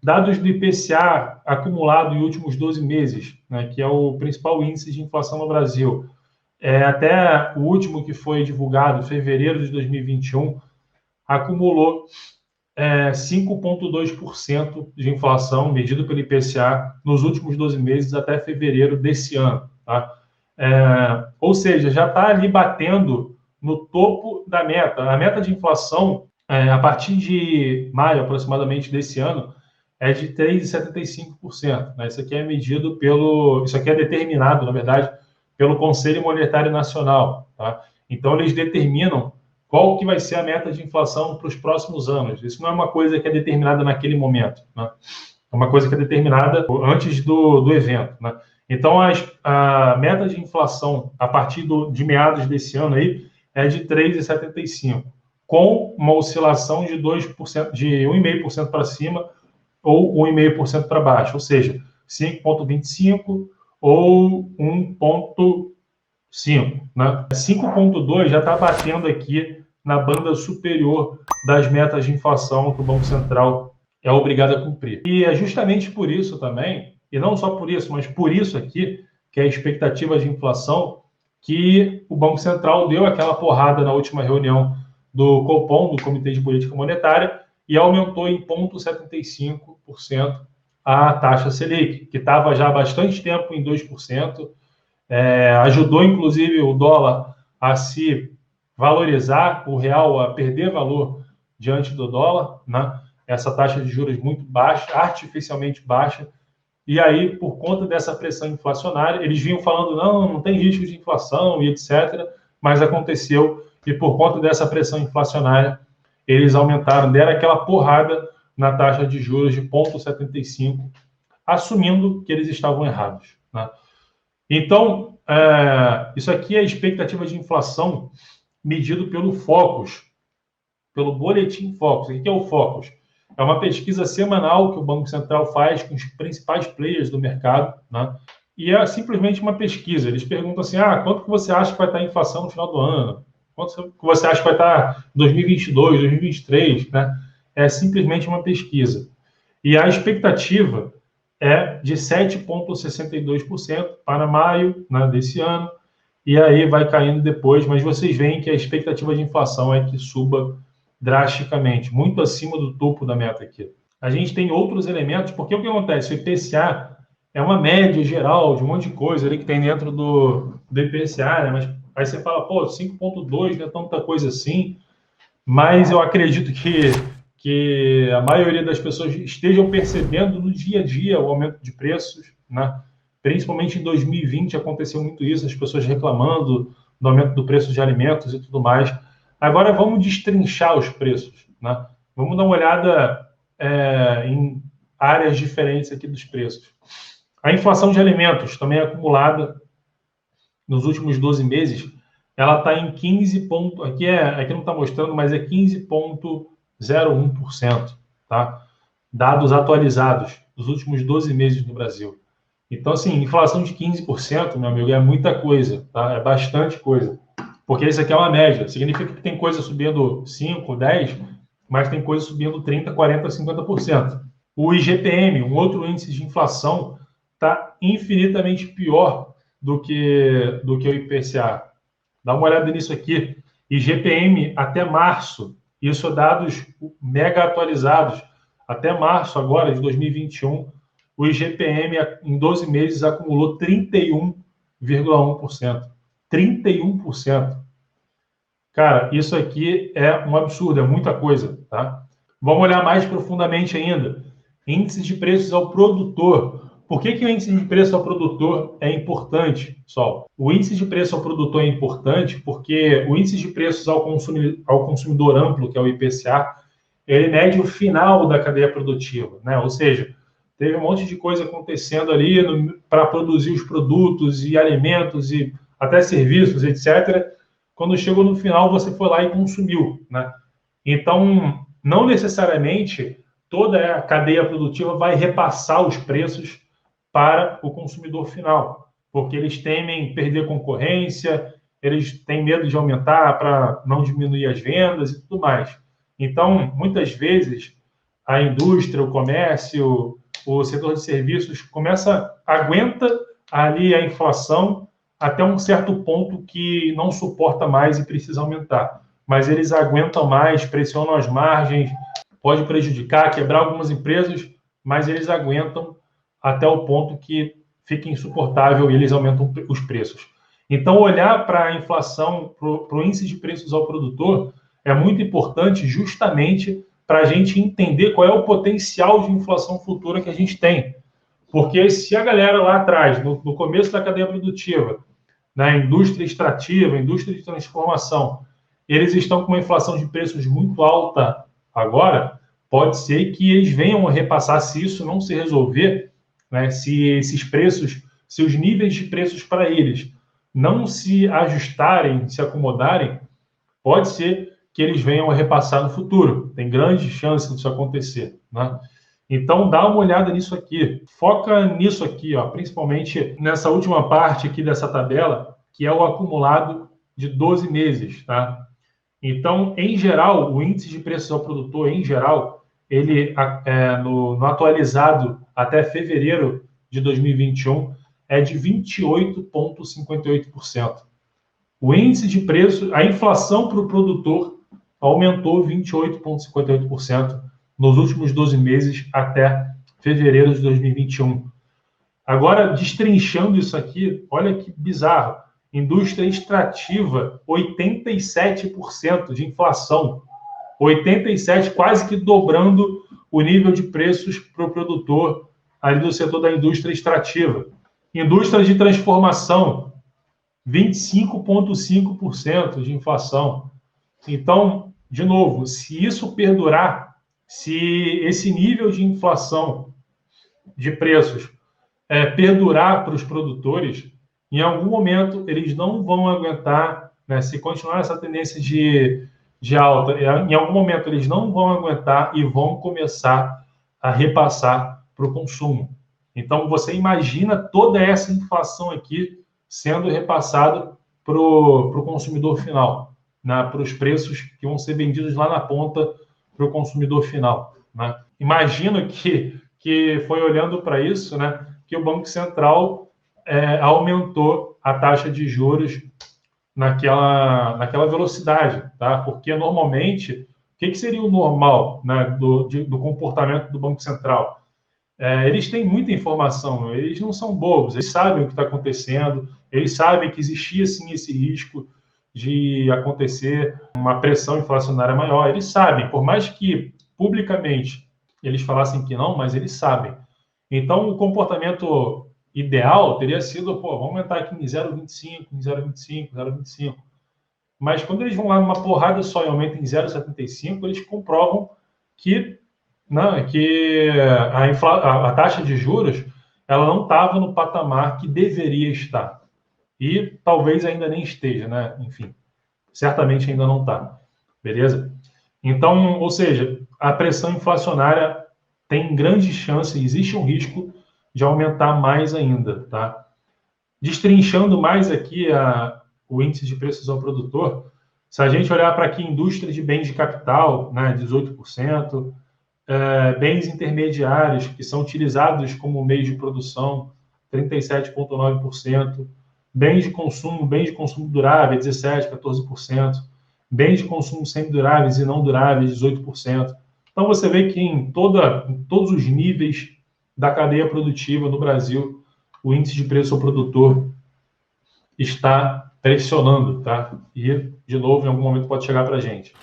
Dados do IPCA acumulado em últimos 12 meses, né, que é o principal índice de inflação no Brasil. Até o último que foi divulgado, fevereiro de 2021, acumulou 5,2% de inflação, medido pelo IPCA, nos últimos 12 meses até fevereiro desse ano. Tá? Ou seja, já está ali batendo no topo da meta. A meta de inflação, a partir de maio, aproximadamente, desse ano, é de 3,75%. Né? Isso aqui é medido isso aqui é determinado, na verdade, pelo Conselho Monetário Nacional. Tá? Então, eles determinam qual que vai ser a meta de inflação para os próximos anos. Isso não é uma coisa que é determinada naquele momento. Né? É uma coisa que é determinada antes do evento. Né? Então, a meta de inflação, a partir de meados desse ano, aí, é de 3,75%, com uma oscilação de 2%, de 1,5% para cima ou 1,5% para baixo, ou seja, 5,25% ou 1,5%. Né? 5,2% já está batendo aqui na banda superior das metas de inflação que o Banco Central é obrigado a cumprir. E é justamente por isso também, e não só por isso, mas por isso aqui, que é a expectativa de inflação, que o Banco Central deu aquela porrada na última reunião do Copom, do Comitê de Política Monetária, e aumentou em 0,75% a taxa Selic, que estava já há bastante tempo em 2%, ajudou inclusive o dólar a se valorizar, o real a perder valor diante do dólar, né? Essa taxa de juros muito baixa, artificialmente baixa, e aí, por conta dessa pressão inflacionária, eles vinham falando, não tem risco de inflação e etc., mas aconteceu, e por conta dessa pressão inflacionária, eles aumentaram, deram aquela porrada na taxa de juros de 0,75%, assumindo que eles estavam errados. Né? Então, isso aqui é a expectativa de inflação medido pelo Focus, pelo Boletim Focus. O que é o Focus? É uma pesquisa semanal que o Banco Central faz com os principais players do mercado, né? E é simplesmente uma pesquisa. Eles perguntam assim, quanto que você acha que vai estar a inflação no final do ano? Quanto que você acha que vai estar em 2022, 2023? Né? É simplesmente uma pesquisa. E a expectativa é de 7,62% para maio, né, desse ano, e aí vai caindo depois, mas vocês veem que a expectativa de inflação é que suba drasticamente, muito acima do topo da meta aqui. A gente tem outros elementos, porque o que acontece? O IPCA é uma média geral de um monte de coisa ali que tem dentro do IPCA, né? Mas aí você fala, 5,2 não é tanta coisa assim, mas eu acredito que a maioria das pessoas estejam percebendo no dia a dia o aumento de preços, né? Principalmente em 2020 aconteceu muito isso, as pessoas reclamando do aumento do preço de alimentos e tudo mais. Agora vamos destrinchar os preços, né? Vamos dar uma olhada em áreas diferentes aqui dos preços. A inflação de alimentos, também acumulada nos últimos 12 meses, ela está em 15 pontos, aqui não está mostrando, mas é 15,01%, tá? Dados atualizados dos últimos 12 meses no Brasil. Então, assim, inflação de 15%, meu amigo, é muita coisa, tá? É bastante coisa. Porque isso aqui é uma média. Significa que tem coisa subindo 5, 10, mas tem coisa subindo 30, 40, 50%. O IGPM, um outro índice de inflação, está infinitamente pior do que o IPCA. Dá uma olhada nisso aqui. IGPM até março, isso é dados mega atualizados. Até março agora de 2021, o IGPM em 12 meses acumulou 31,1%. 31%. Cara, isso aqui é um absurdo, é muita coisa, tá? Vamos olhar mais profundamente ainda. Índice de preços ao produtor. Por que o índice de preço ao produtor é importante, pessoal? O índice de preço ao produtor é importante porque o índice de preços ao consumidor amplo, que é o IPCA, ele mede o final da cadeia produtiva, né? Ou seja, teve um monte de coisa acontecendo ali para produzir os produtos e alimentos e até serviços, etc. Quando chegou no final, você foi lá e consumiu, né? Então, não necessariamente toda a cadeia produtiva vai repassar os preços para o consumidor final, porque eles temem perder concorrência, eles têm medo de aumentar para não diminuir as vendas e tudo mais. Então, muitas vezes, a indústria, o comércio, o setor de serviços aguenta ali a inflação até um certo ponto que não suporta mais e precisa aumentar. Mas eles aguentam mais, pressionam as margens, pode prejudicar, quebrar algumas empresas, mas eles aguentam até o ponto que fica insuportável e eles aumentam os preços. Então, olhar para a inflação, para o índice de preços ao produtor, é muito importante justamente para a gente entender qual é o potencial de inflação futura que a gente tem. Porque se a galera lá atrás, no começo da cadeia produtiva, na indústria extrativa, indústria de transformação, eles estão com uma inflação de preços muito alta agora, pode ser que eles venham a repassar, se isso não se resolver, né, se esses preços, se os níveis de preços para eles não se ajustarem, se acomodarem, pode ser que eles venham a repassar no futuro. Tem grande chance disso acontecer, né? Então, dá uma olhada nisso aqui. Foca nisso aqui, ó, principalmente nessa última parte aqui dessa tabela, que é o acumulado de 12 meses, tá? Então, em geral, o índice de preços ao produtor, em geral, ele no atualizado até fevereiro de 2021 é de 28,58%. O índice de preço, a inflação para o produtor aumentou 28,58% nos últimos 12 meses até fevereiro de 2021. Agora, destrinchando isso aqui, olha que bizarro. Indústria extrativa, 87% de inflação. 87%, quase que dobrando o nível de preços para o produtor ali do setor da indústria extrativa. Indústria de transformação, 25,5% de inflação. Então, de novo, se isso perdurar, se esse nível de inflação de preços perdurar para os produtores, em algum momento eles não vão aguentar, né, se continuar essa tendência de alta, em algum momento eles não vão aguentar e vão começar a repassar para o consumo. Então, você imagina toda essa inflação aqui sendo repassada para o consumidor final, né, para os preços que vão ser vendidos lá na ponta para o consumidor final, né? Imagino que foi olhando para isso, né, que o Banco Central aumentou a taxa de juros naquela velocidade, tá? Porque normalmente, o que seria o normal, né, do comportamento do Banco Central? Eles têm muita informação, eles não são bobos, eles sabem o que está acontecendo, eles sabem que existia sim esse risco de acontecer uma pressão inflacionária maior, eles sabem, por mais que publicamente eles falassem que não, mas eles sabem. Então, o comportamento ideal teria sido, vamos aumentar aqui em 0,25, em 0,25, 0,25. Mas quando eles vão lá numa porrada só e aumentam em 0,75, eles comprovam que a taxa de juros ela não estava no patamar que deveria estar. E talvez ainda nem esteja, né? Enfim, certamente ainda não está. Beleza? Então, ou seja, a pressão inflacionária tem grande chance, existe um risco de aumentar mais ainda, tá? Destrinchando mais aqui o índice de preços ao produtor, se a gente olhar para aqui, indústria de bens de capital, né, 18%, bens intermediários que são utilizados como meio de produção, 37,9%, bens de consumo durável, 17%, 14%, bens de consumo semiduráveis e não duráveis, 18%. Então, você vê que em todos os níveis da cadeia produtiva no Brasil, o índice de preço ao produtor está pressionando, tá? E, de novo, em algum momento pode chegar para a gente.